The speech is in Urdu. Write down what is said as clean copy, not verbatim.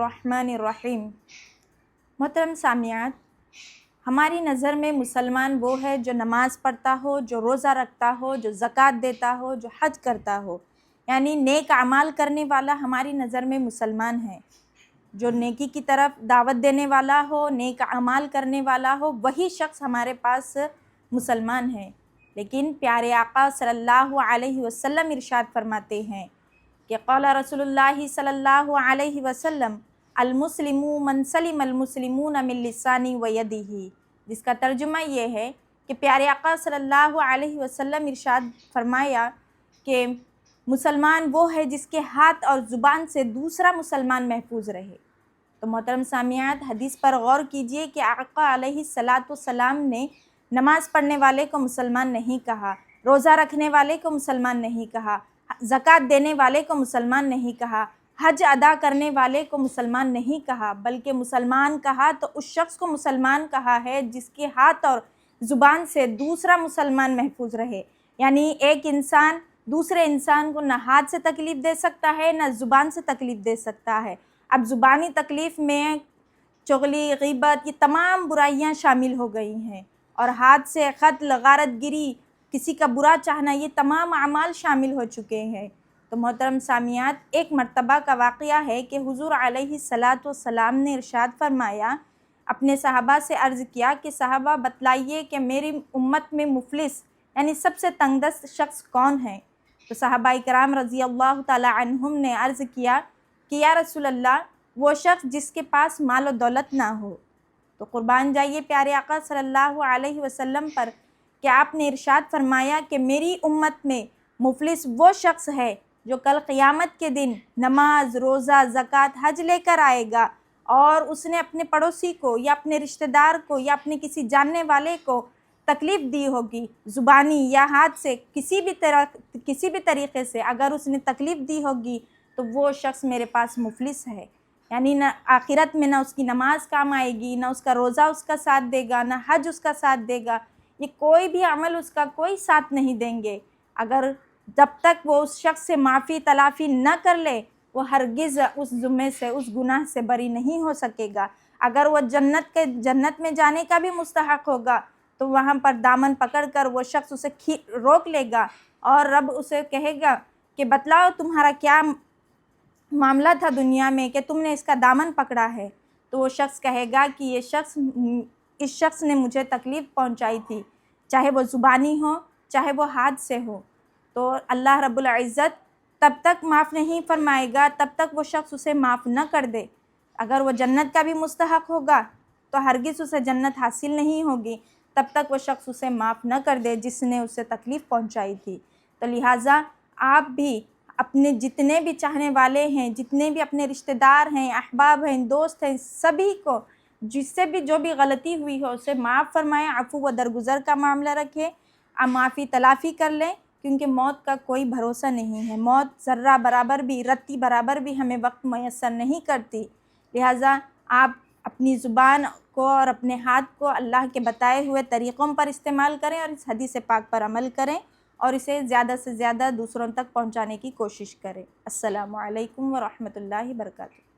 الرحمن الرحیم۔ محترم سامعات، ہماری نظر میں مسلمان وہ ہے جو نماز پڑھتا ہو، جو روزہ رکھتا ہو، جو زکوٰۃ دیتا ہو، جو حج کرتا ہو، یعنی نیک اعمال کرنے والا ہماری نظر میں مسلمان ہے۔ جو نیکی کی طرف دعوت دینے والا ہو، نیک اعمال کرنے والا ہو، وہی شخص ہمارے پاس مسلمان ہے۔ لیکن پیارے آقا صلی اللہ علیہ وسلم ارشاد فرماتے ہیں کہ قال رسول اللہ صلی اللہ علیہ وسلم المسلم من سلم المسلمون من لسانہ و یدہ، جس کا ترجمہ یہ ہے کہ پیارے آقا صلی اللہ علیہ وسلم ارشاد فرمایا کہ مسلمان وہ ہے جس کے ہاتھ اور زبان سے دوسرا مسلمان محفوظ رہے۔ تو محترم سامعات، حدیث پر غور کیجئے کہ آقا علیہ السلام نے نماز پڑھنے والے کو مسلمان نہیں کہا، روزہ رکھنے والے کو مسلمان نہیں کہا، زکوٰۃ دینے والے کو مسلمان نہیں کہا، حج ادا کرنے والے کو مسلمان نہیں کہا، بلکہ مسلمان کہا تو اس شخص کو مسلمان کہا ہے جس کے ہاتھ اور زبان سے دوسرا مسلمان محفوظ رہے۔ یعنی ایک انسان دوسرے انسان کو نہ ہاتھ سے تکلیف دے سکتا ہے، نہ زبان سے تکلیف دے سکتا ہے۔ اب زبانی تکلیف میں چغلی، غیبت، یہ تمام برائیاں شامل ہو گئی ہیں، اور ہاتھ سے قتل، غارت گری، کسی کا برا چاہنا، یہ تمام اعمال شامل ہو چکے ہیں۔ تو محترم سامعات، ایک مرتبہ کا واقعہ ہے کہ حضور علیہ السلام نے ارشاد فرمایا، اپنے صحابہ سے عرض کیا کہ صحابہ بتلائیے کہ میری امت میں مفلس یعنی سب سے تنگ دست شخص کون ہے؟ تو صحابہ کرام رضی اللہ تعالی عنہم نے عرض کیا کہ یا رسول اللہ، وہ شخص جس کے پاس مال و دولت نہ ہو۔ تو قربان جائیے پیارے آقا صلی اللہ علیہ وسلم پر کہ آپ نے ارشاد فرمایا کہ میری امت میں مفلس وہ شخص ہے جو کل قیامت کے دن نماز، روزہ، زکوٰۃ، حج لے کر آئے گا، اور اس نے اپنے پڑوسی کو یا اپنے رشتہ دار کو یا اپنے کسی جاننے والے کو تکلیف دی ہوگی، زبانی یا ہاتھ سے کسی بھی طریقے سے اگر اس نے تکلیف دی ہوگی تو وہ شخص میرے پاس مفلس ہے۔ یعنی نہ آخرت میں نہ اس کی نماز کام آئے گی، نہ اس کا روزہ اس کا ساتھ دے گا، نہ حج اس کا ساتھ دے گا، یہ کوئی بھی عمل اس کا کوئی ساتھ نہیں دیں گے۔ اگر جب تک وہ اس شخص سے معافی تلافی نہ کر لے، وہ ہرگز اس ذمے سے، اس گناہ سے بری نہیں ہو سکے گا۔ اگر وہ جنت میں جانے کا بھی مستحق ہوگا تو وہاں پر دامن پکڑ کر وہ شخص اسے روک لے گا، اور رب اسے کہے گا کہ بتلاؤ تمہارا کیا معاملہ تھا دنیا میں کہ تم نے اس کا دامن پکڑا ہے؟ تو وہ شخص کہے گا کہ اس شخص نے مجھے تکلیف پہنچائی تھی، چاہے وہ زبانی ہو، چاہے وہ ہاتھ سے ہو۔ تو اللہ رب العزت تب تک معاف نہیں فرمائے گا تب تک وہ شخص اسے معاف نہ کر دے۔ اگر وہ جنت کا بھی مستحق ہوگا تو ہرگز اسے جنت حاصل نہیں ہوگی تب تک وہ شخص اسے معاف نہ کر دے جس نے اسے تکلیف پہنچائی تھی۔ تو لہٰذا آپ بھی اپنے جتنے بھی چاہنے والے ہیں، جتنے بھی اپنے رشتہ دار ہیں، احباب ہیں، دوست ہیں، سبھی کو جس سے بھی جو بھی غلطی ہوئی ہو اسے معاف فرمائیں، عفو و درگزر کا معاملہ رکھیں، معافی تلافی کر لیں، کیونکہ موت کا کوئی بھروسہ نہیں ہے۔ موت ذرہ برابر بھی، رتی برابر بھی ہمیں وقت میسر نہیں کرتی۔ لہٰذا آپ اپنی زبان کو اور اپنے ہاتھ کو اللہ کے بتائے ہوئے طریقوں پر استعمال کریں، اور اس حدیث پاک پر عمل کریں، اور اسے زیادہ سے زیادہ دوسروں تک پہنچانے کی کوشش کریں۔ السلام علیکم ورحمۃ اللہ وبرکاتہ۔